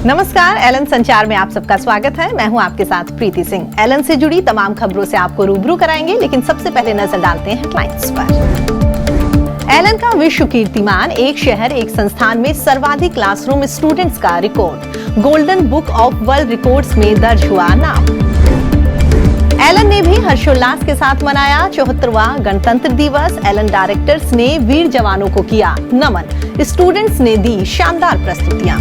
नमस्कार, एलन संचार में आप सबका स्वागत है। मैं हूं आपके साथ प्रीति सिंह। एलन से जुड़ी तमाम खबरों से आपको रूबरू कराएंगे, लेकिन सबसे पहले नजर डालते हैं हेडलाइंस पर। एलन का विश्व कीर्तिमान, एक शहर एक संस्थान में सर्वाधिक क्लासरूम स्टूडेंट्स का record, golden book of world records में दर्ज हुआ नाम। एलन ने भी हर्षोल्लास के साथ मनाया 74वां गणतंत्र दिवस। एलन डायरेक्टर्स ने वीर जवानों को किया नमन, स्टूडेंट्स ने दी शानदार प्रस्तुतियां।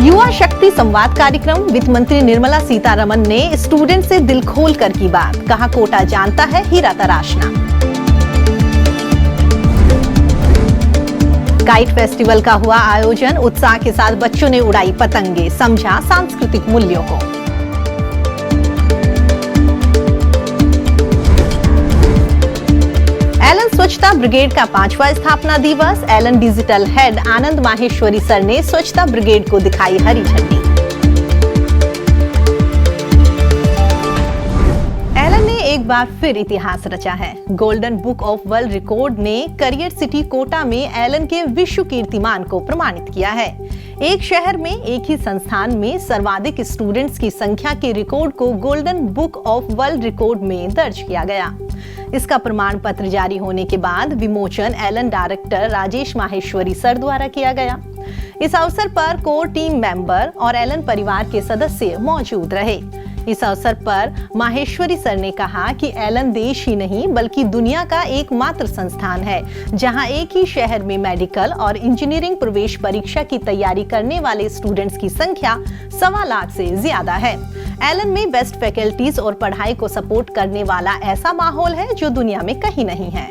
युवा शक्ति संवाद कार्यक्रम, वित्त मंत्री निर्मला सीतारमण ने स्टूडेंट से दिल खोल कर की बात, कहा कोटा जानता है हीरा तराशना। काइट फेस्टिवल का हुआ आयोजन, उत्साह के साथ बच्चों ने उड़ाई पतंगे, समझा सांस्कृतिक मूल्यों को। एलन स्वच्छता ब्रिगेड का 5वां स्थापना दिवस, एलन डिजिटल हेड आनंद माहेश्वरी सर ने स्वच्छता ब्रिगेड को दिखाई हरी झंडी। एलन ने एक बार फिर इतिहास रचा है। Golden book of world record ने करियर सिटी कोटा में एलन के विश्व कीर्तिमान को प्रमाणित किया है। एक शहर में एक ही संस्थान में सर्वाधिक स्टूडेंट्स की संख्या के रिकॉर्ड को golden book of world record में दर्ज किया गया। इसका प्रमाण पत्र जारी होने के बाद विमोचन एलन डायरेक्टर राजेश माहेश्वरी सर द्वारा किया गया। इस अवसर पर कोर टीम मेंबर और एलन परिवार के सदस्य मौजूद रहे। इस अवसर पर माहेश्वरी सर ने कहा कि एलन देश ही नहीं बल्कि दुनिया का एकमात्र संस्थान है जहां एक ही शहर में मेडिकल और इंजीनियरिंग प्रवेश परीक्षा की तैयारी करने वाले स्टूडेंट्स की संख्या 1.25 लाख से ज्यादा है। एलन में बेस्ट फैकल्टीज और पढ़ाई को सपोर्ट करने वाला ऐसा माहौल है जो दुनिया में कहीं नहीं है।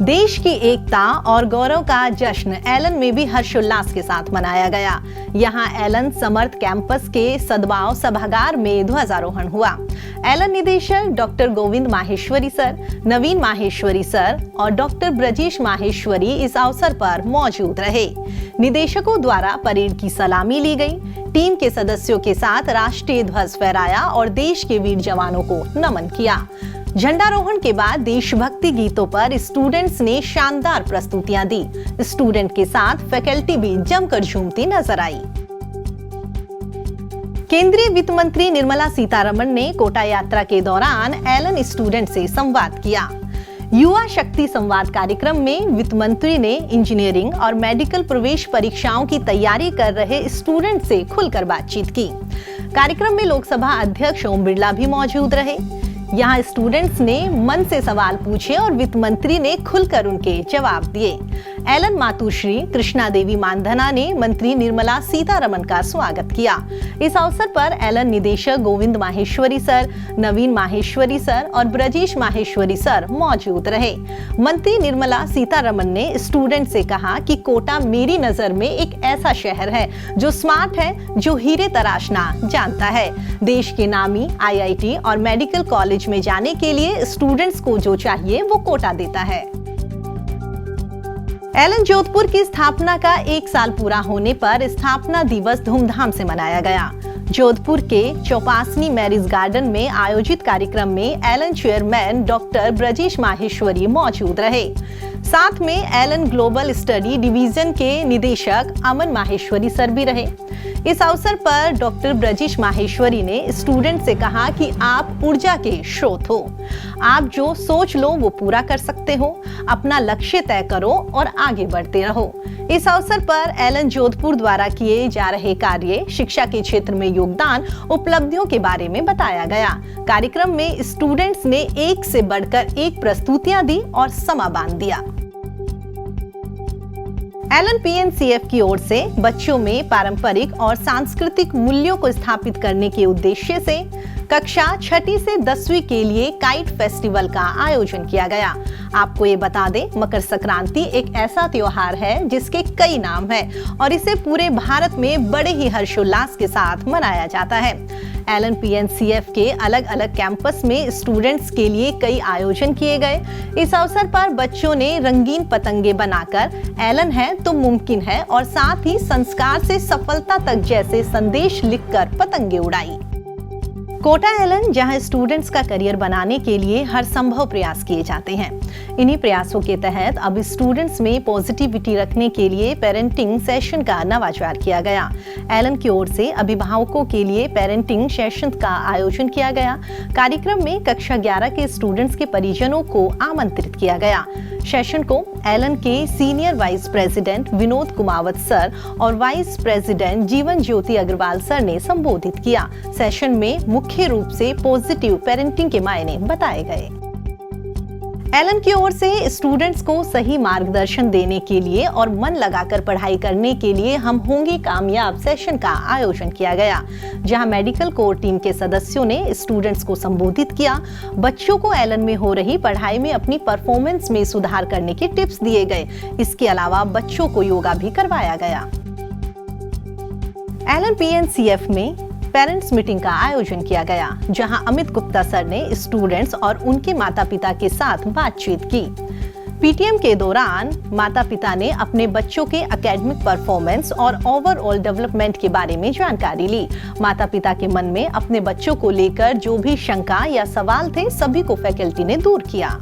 देश की एकता और गौरव का जश्न एलन में भी हर्षोल्लास के साथ मनाया गया। यहां एलन समर्थ कैंपस के सद्भाव सभागार में ध्वजारोहण हुआ। एलन निदेशक डॉक्टर गोविंद माहेश्वरी सर, नवीन माहेश्वरी सर और डॉक्टर ब्रजेश माहेश्वरी इस अवसर पर मौजूद रहे। निदेशकों द्वारा परेड की सलामी ली गई, टीम के सदस्यों के साथ राष्ट्रीय ध्वज फहराया और देश के वीर जवानों को नमन किया। झंडारोहण के बाद देशभक्ति गीतों पर स्टूडेंट्स ने शानदार प्रस्तुतियां दी। स्टूडेंट के साथ फैकल्टी भी जमकर झूमती नजर आई। केंद्रीय वित्त मंत्री निर्मला सीतारमण ने कोटा यात्रा के दौरान एलन स्टूडेंट से संवाद किया। युवा शक्ति संवाद कार्यक्रम में वित्त मंत्री ने इंजीनियरिंग और मेडिकल प्रवेश परीक्षाओं की तैयारी कर रहे स्टूडेंट से खुलकर बातचीत की। कार्यक्रम में लोकसभा अध्यक्ष ओम बिरला भी मौजूद रहे। यहाँ स्टूडेंट्स ने मन से सवाल पूछे और वित्त मंत्री ने खुलकर उनके जवाब दिए। एलन मातुश्री कृष्णा देवी मानधना ने मंत्री निर्मला सीतारमण का स्वागत किया। इस अवसर पर एलन निदेशक गोविंद माहेश्वरी सर, नवीन माहेश्वरी सर और ब्रजेश माहेश्वरी सर मौजूद रहे। मंत्री निर्मला सीतारमण ने स्टूडेंट से कहा कि कोटा मेरी नजर में एक ऐसा शहर है जो स्मार्ट है, जो हीरे तराशना जानता है। देश के नामी IIT और मेडिकल कॉलेज में जाने के लिए स्टूडेंट्स को जो चाहिए वो कोटा देता है। एलन जोधपुर की स्थापना का 1 साल पूरा होने पर स्थापना दिवस धूमधाम से मनाया गया। जोधपुर के चौपासनी मैरिज गार्डन में आयोजित कार्यक्रम में एलन चेयरमैन डॉक्टर ब्रजेश माहेश्वरी मौजूद रहे। साथ में एलन ग्लोबल स्टडी डिवीजन के निदेशक अमन माहेश्वरी सर भी रहे। इस अवसर पर डॉक्टर ब्रजेश माहेश्वरी ने स्टूडेंट से कहा कि आप ऊर्जा के स्रोत हो, आप जो सोच लो वो पूरा कर सकते हो, अपना लक्ष्य तय करो और आगे बढ़ते रहो। इस अवसर पर एलन जोधपुर द्वारा किए जा रहे कार्य, शिक्षा के क्षेत्र में योगदान, उपलब्धियों के बारे में बताया गया। कार्यक्रम में स्टूडेंट्स ने एक से बढ़कर एक प्रस्तुतियां दी और समा बांध दिया। एलन PNCF की ओर से बच्चों में पारंपरिक और सांस्कृतिक मूल्यों को स्थापित करने के उद्देश्य से कक्षा 6ठी से 10वीं के लिए काइट फेस्टिवल का आयोजन किया गया। आपको ये बता दें, मकर संक्रांति एक ऐसा त्योहार है जिसके कई नाम हैं और इसे पूरे भारत में बड़े ही हर्षोल्लास के साथ मनाया जाता है। एलन PNCF के अलग अलग कैंपस में स्टूडेंट्स के लिए कई आयोजन किए गए। इस अवसर पर बच्चों ने रंगीन पतंगे बनाकर एलन है तो मुमकिन है और साथ ही संस्कार से सफलता तक जैसे संदेश लिखकर पतंगे उड़ाई। कोटा एलन, जहां स्टूडेंट्स का करियर बनाने के लिए हर संभव प्रयास किए जाते हैं। इन्हीं प्रयासों के तहत अब स्टूडेंट्स में पॉजिटिविटी रखने के लिए पेरेंटिंग सेशन का नवाचार किया गया। एलन की ओर से अभिभावकों के लिए पेरेंटिंग सेशन का आयोजन किया गया। कार्यक्रम में कक्षा 11 के स्टूडेंट्स के परिजनों को आमंत्रित किया गया। सेशन को एलन के senior vice president Vinod Kumawat sir और vice president Jeevan Jyoti Agarwal sir ने संबोधित किया। सेशन में मुख्य रूप से पॉजिटिव पेरेंटिंग के मायने बताए गए। एलन की ओर से स्टूडेंट्स को सही मार्गदर्शन देने के लिए और मन लगाकर पढ़ाई करने के लिए हम होंगे कामयाब सेशन का आयोजन किया गया, जहां मेडिकल कोर टीम के सदस्यों ने स्टूडेंट्स को संबोधित किया। बच्चों को एलन में हो रही पढ़ाई में अपनी परफॉर्मेंस में सुधार करने के टिप्स दिए गए। इसके अलावा बच्चों को योगा भी करवाया गया। एलन PNCF में पेरेंट्स मीटिंग का आयोजन किया गया, जहां अमित गुप्ता सर ने स्टूडेंट्स और उनके माता-पिता के साथ बातचीत की। PTM के दौरान माता-पिता ने अपने बच्चों के एकेडमिक परफॉर्मेंस और ओवरऑल डेवलपमेंट के बारे में जानकारी ली। माता-पिता के मन में अपने बच्चों को लेकर जो भी शंका या सवाल थे, सभी को फैकल्टी ने दूर किया।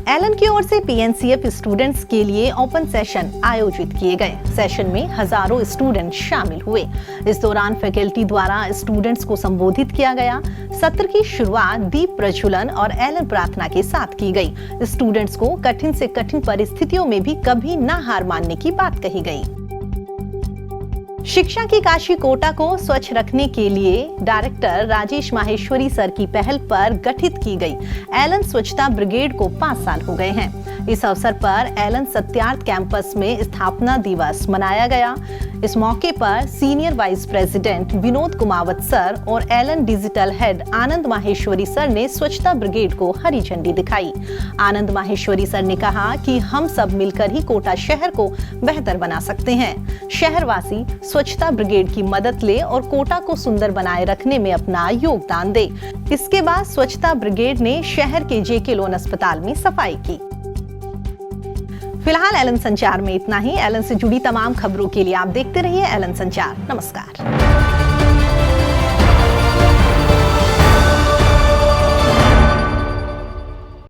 एलन की ओर से PNCF स्टूडेंट्स के लिए ओपन सेशन आयोजित किए गए। सेशन में हजारों स्टूडेंट शामिल हुए। इस दौरान फैकल्टी द्वारा स्टूडेंट्स को संबोधित किया गया। सत्र की शुरुआत दीप प्रज्वलन और एलन प्रार्थना के साथ की गई। स्टूडेंट्स को कठिन से कठिन परिस्थितियों में भी कभी न हार मानने की बात कही गई। शिक्षा की काशी कोटा को स्वच्छ रखने के लिए डायरेक्टर राजेश माहेश्वरी सर की पहल पर गठित की गई एलन स्वच्छता ब्रिगेड को 5 साल हो गए हैं। इस अवसर पर एलन सत्यार्थ कैंपस में स्थापना दिवस मनाया गया। इस मौके पर senior vice president Vinod Kumawat sir और एलन डिजिटल हेड आनंद माहेश्वरी सर ने स्वच्छता ब्रिगेड को हरी झंडी दिखाई। आनंद माहेश्वरी सर ने कहा कि हम सब मिलकर ही कोटा शहर को बेहतर बना सकते हैं। शहरवासी स्वच्छता ब्रिगेड की मदद ले और कोटा को सुंदर बनाए रखने में अपना योगदान दे। इसके बाद स्वच्छता ब्रिगेड ने शहर के JK लोन अस्पताल में सफाई की। फिलहाल एलन संचार में इतना ही। एलन से जुड़ी तमाम खबरों के लिए आप देखते रहिए एलन संचार। नमस्कार।